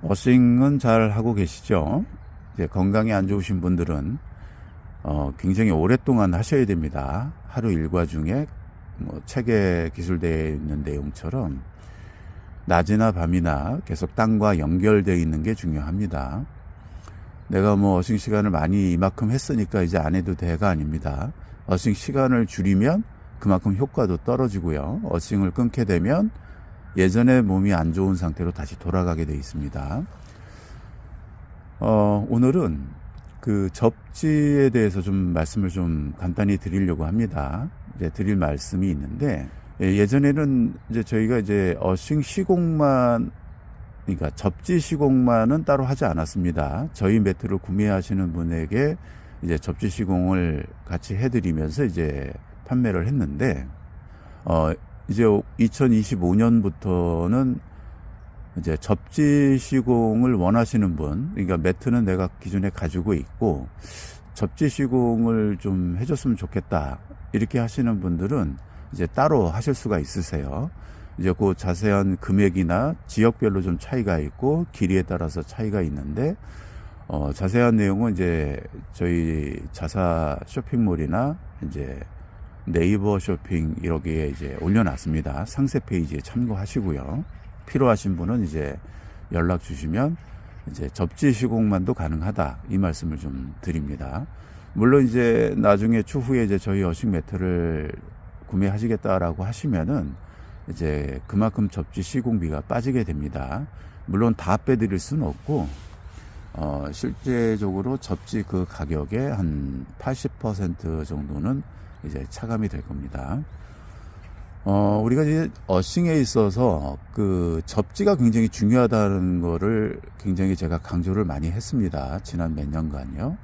어싱은 잘 하고 계시죠? 이제 건강이 안 좋으신 분들은 굉장히 오랫동안 하셔야 됩니다. 하루 일과 중에 뭐 책에 기술되어 있는 내용처럼 낮이나 밤이나 계속 땅과 연결되어 있는 게 중요합니다. 내가 뭐 어싱 시간을 많이 이만큼 했으니까 이제 안 해도 돼가 아닙니다. 어싱 시간을 줄이면 그만큼 효과도 떨어지고요. 어싱을 끊게 되면 예전에 몸이 안 좋은 상태로 다시 돌아가게 되어 있습니다. 오늘은 그 접지에 대해서 좀 말씀을 좀 간단히 드리려고 합니다. 이제 드릴 말씀이 있는데, 예전에는 이제 저희가 이제 어싱 시공만, 그러니까 접지 시공만은 따로 하지 않았습니다. 저희 매트를 구매하시는 분에게 이제 접지 시공을 같이 해드리면서 이제 판매를 했는데, 이제 2025년부터는 이제 접지 시공을 원하시는 분, 그러니까 매트는 내가 기존에 가지고 있고 접지 시공을 좀 해줬으면 좋겠다, 이렇게 하시는 분들은 이제 따로 하실 수가 있으세요. 이제 그 자세한 금액이나 지역별로 좀 차이가 있고 길이에 따라서 차이가 있는데, 자세한 내용은 이제 저희 자사 쇼핑몰이나 이제 네이버 쇼핑 이렇게 이제 올려놨습니다. 상세 페이지에 참고하시고요. 필요하신 분은 이제 연락 주시면 이제 접지 시공만도 가능하다, 이 말씀을 좀 드립니다. 물론 이제 나중에 추후에 이제 저희 어싱 매트를 구매하시겠다라고 하시면은 이제 그만큼 접지 시공비가 빠지게 됩니다. 물론 다 빼드릴 수는 없고, 실제적으로 접지 그 가격의 한 80% 정도는 이제 차감이 될 겁니다. 우리가 이제 어싱에 있어서 그 접지가 굉장히 중요하다는 거를 굉장히 제가 강조를 많이 했습니다. 지난 몇 년간요.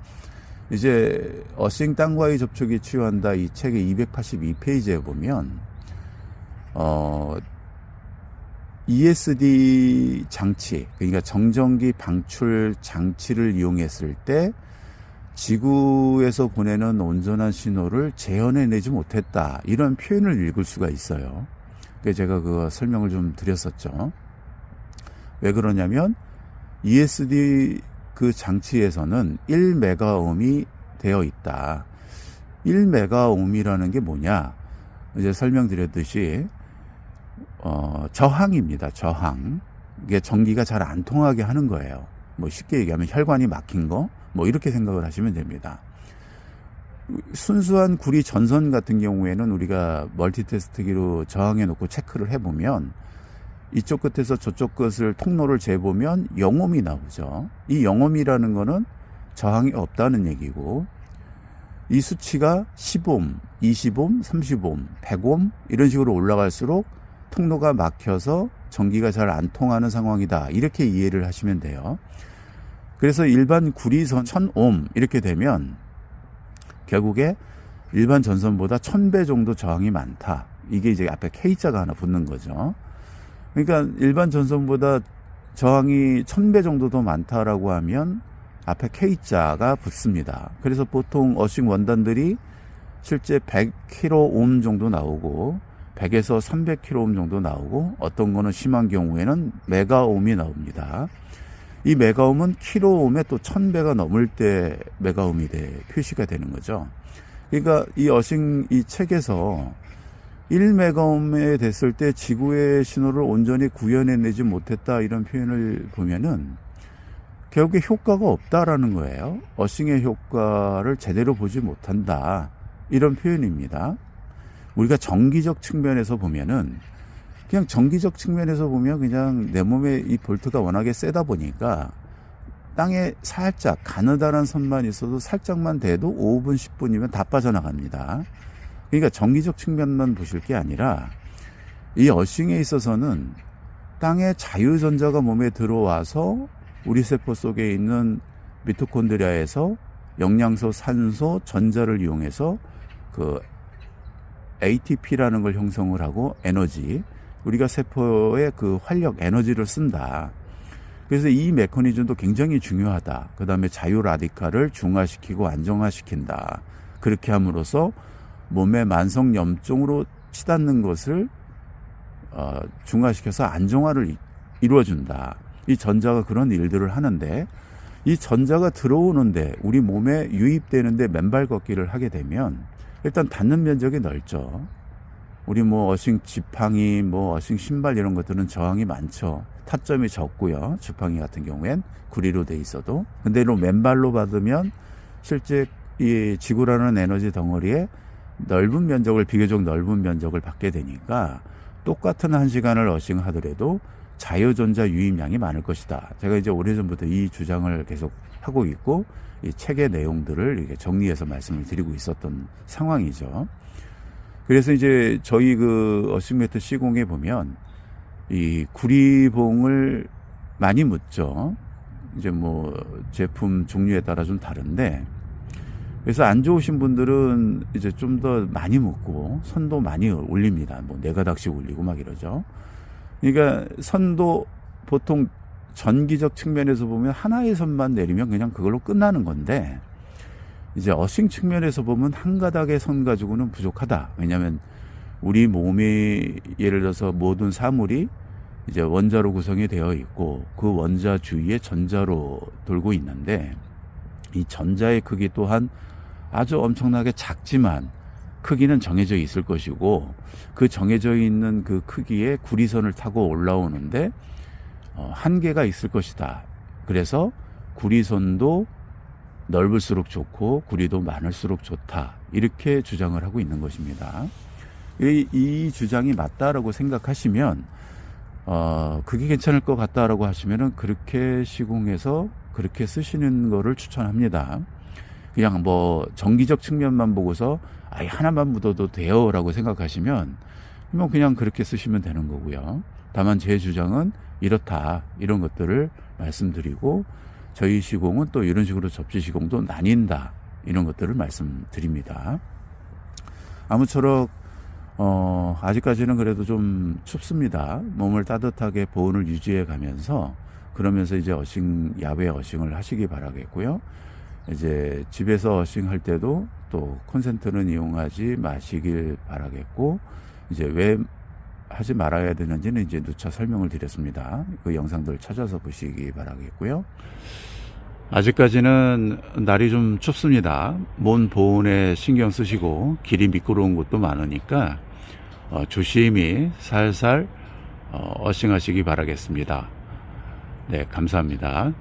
이제 어싱 땅과의 접촉이 치유한다, 이 책의 282페이지에 보면 ESD 장치, 그러니까 정전기 방출 장치를 이용했을 때 지구에서 보내는 온전한 신호를 재현해내지 못했다, 이런 표현을 읽을 수가 있어요. 그래서 제가 그 설명을 좀 드렸었죠. 왜 그러냐면 ESD 그 장치에서는 1메가옴이 되어 있다. 1메가옴이라는 게 뭐냐, 이제 설명드렸듯이 저항입니다. 저항. 이게 전기가 잘 안 통하게 하는 거예요. 뭐 쉽게 얘기하면 혈관이 막힌 거, 뭐 이렇게 생각을 하시면 됩니다. 순수한 구리 전선 같은 경우에는 우리가 멀티테스트기로 저항해 놓고 체크를 해보면 이쪽 끝에서 저쪽 끝을 통로를 재보면 0옴이 나오죠. 이 0옴이라는 거는 저항이 없다는 얘기고, 이 수치가 10옴, 20옴, 30옴, 100옴 이런 식으로 올라갈수록 통로가 막혀서 전기가 잘 안 통하는 상황이다, 이렇게 이해를 하시면 돼요. 그래서 일반 구리선 1000옴 이렇게 되면 결국에 일반 전선보다 1000배 정도 저항이 많다. 이게 이제 앞에 K자가 하나 붙는 거죠. 그러니까 일반 전선보다 저항이 1000배 정도 더 많다라고 하면 앞에 K자가 붙습니다. 그래서 보통 어싱 원단들이 실제 100kΩ 정도 나오고 100에서 300kΩ 정도 나오고, 어떤 거는 심한 경우에는 메가옴이 나옵니다. 이 메가옴은 킬로옴에 또 1000배가 넘을 때 메가옴이 표시가 되는 거죠. 그러니까 이 어싱 이 책에서 1메가옴에 됐을 때 지구의 신호를 온전히 구현해내지 못했다, 이런 표현을 보면은 결국에 효과가 없다라는 거예요. 어싱의 효과를 제대로 보지 못한다, 이런 표현입니다. 우리가 정기적 측면에서 보면은, 그냥 정기적 측면에서 보면 그냥 내 몸에 이 볼트가 워낙에 세다 보니까 땅에 살짝 가느다란 선만 있어도 살짝만 대도 5분 10분이면 다 빠져나갑니다. 그러니까 정기적 측면만 보실 게 아니라 이 어싱에 있어서는 땅에 자유전자가 몸에 들어와서 우리 세포 속에 있는 미토콘드리아에서 영양소, 산소, 전자를 이용해서 그 ATP라는 걸 형성을 하고 에너지, 우리가 세포의 그 활력, 에너지를 쓴다. 그래서 이 메커니즘도 굉장히 중요하다. 그 다음에 자유 라디칼을 중화시키고 안정화시킨다. 그렇게 함으로써 몸의 만성 염증으로 치닫는 것을 중화시켜서 안정화를 이루어준다. 이 전자가 그런 일들을 하는데, 이 전자가 들어오는데 우리 몸에 유입되는데 맨발 걷기를 하게 되면 일단 닿는 면적이 넓죠. 우리 뭐 어싱 지팡이, 뭐 어싱 신발 이런 것들은 저항이 많죠. 타점이 적고요. 지팡이 같은 경우엔 구리로 돼 있어도. 근데 이런 맨발로 받으면 실제 이 지구라는 에너지 덩어리에 넓은 면적을, 비교적 넓은 면적을 받게 되니까 똑같은 1시간을 어싱 하더라도 자유전자 유입량이 많을 것이다. 제가 이제 오래전부터 이 주장을 계속 하고 있고, 이 책의 내용들을 이렇게 정리해서 말씀을 드리고 있었던 상황이죠. 그래서 이제 저희 그 어싱 매트 시공에 보면 이 구리봉을 많이 묻죠. 이제 뭐 제품 종류에 따라 좀 다른데, 그래서 안 좋으신 분들은 이제 좀 더 많이 묻고 선도 많이 올립니다. 뭐 4가닥씩 올리고 막 이러죠. 그러니까 선도 보통 전기적 측면에서 보면 하나의 선만 내리면 그냥 그걸로 끝나는 건데, 이제 어싱 측면에서 보면 한 가닥의 선 가지고는 부족하다. 왜냐하면 우리 몸이 예를 들어서 모든 사물이 이제 원자로 구성이 되어 있고 그 원자 주위에 전자로 돌고 있는데, 이 전자의 크기 또한 아주 엄청나게 작지만 크기는 정해져 있을 것이고, 그 정해져 있는 그 크기의 구리선을 타고 올라오는데 한계가 있을 것이다. 그래서 구리선도 넓을수록 좋고 구리도 많을수록 좋다. 이렇게 주장을 하고 있는 것입니다. 이 주장이 맞다라고 생각하시면 그게 괜찮을 것 같다라고 하시면은 그렇게 시공해서 그렇게 쓰시는 거를 추천합니다. 그냥 뭐 정기적 측면만 보고서 아예 하나만 묻어도 돼요 라고 생각하시면 뭐 그냥 그렇게 쓰시면 되는 거고요. 다만 제 주장은 이렇다, 이런 것들을 말씀드리고, 저희 시공은 또 이런 식으로 접지 시공도 나뉜다, 이런 것들을 말씀드립니다. 아무쪼록 아직까지는 그래도 좀 춥습니다. 몸을 따뜻하게 보온을 유지해 가면서, 그러면서 이제 야외 어싱을 하시기 바라겠고요. 이제 집에서 어싱 할 때도 또 콘센트는 이용하지 마시길 바라겠고, 이제 왜 하지 말아야 되는지는 이제 누차 설명을 드렸습니다. 그 영상들 찾아서 보시기 바라겠고요. 아직까지는 날이 좀 춥습니다. 몸 보온에 신경 쓰시고, 길이 미끄러운 곳도 많으니까 조심히 살살 어싱하시기 바라겠습니다. 네, 감사합니다.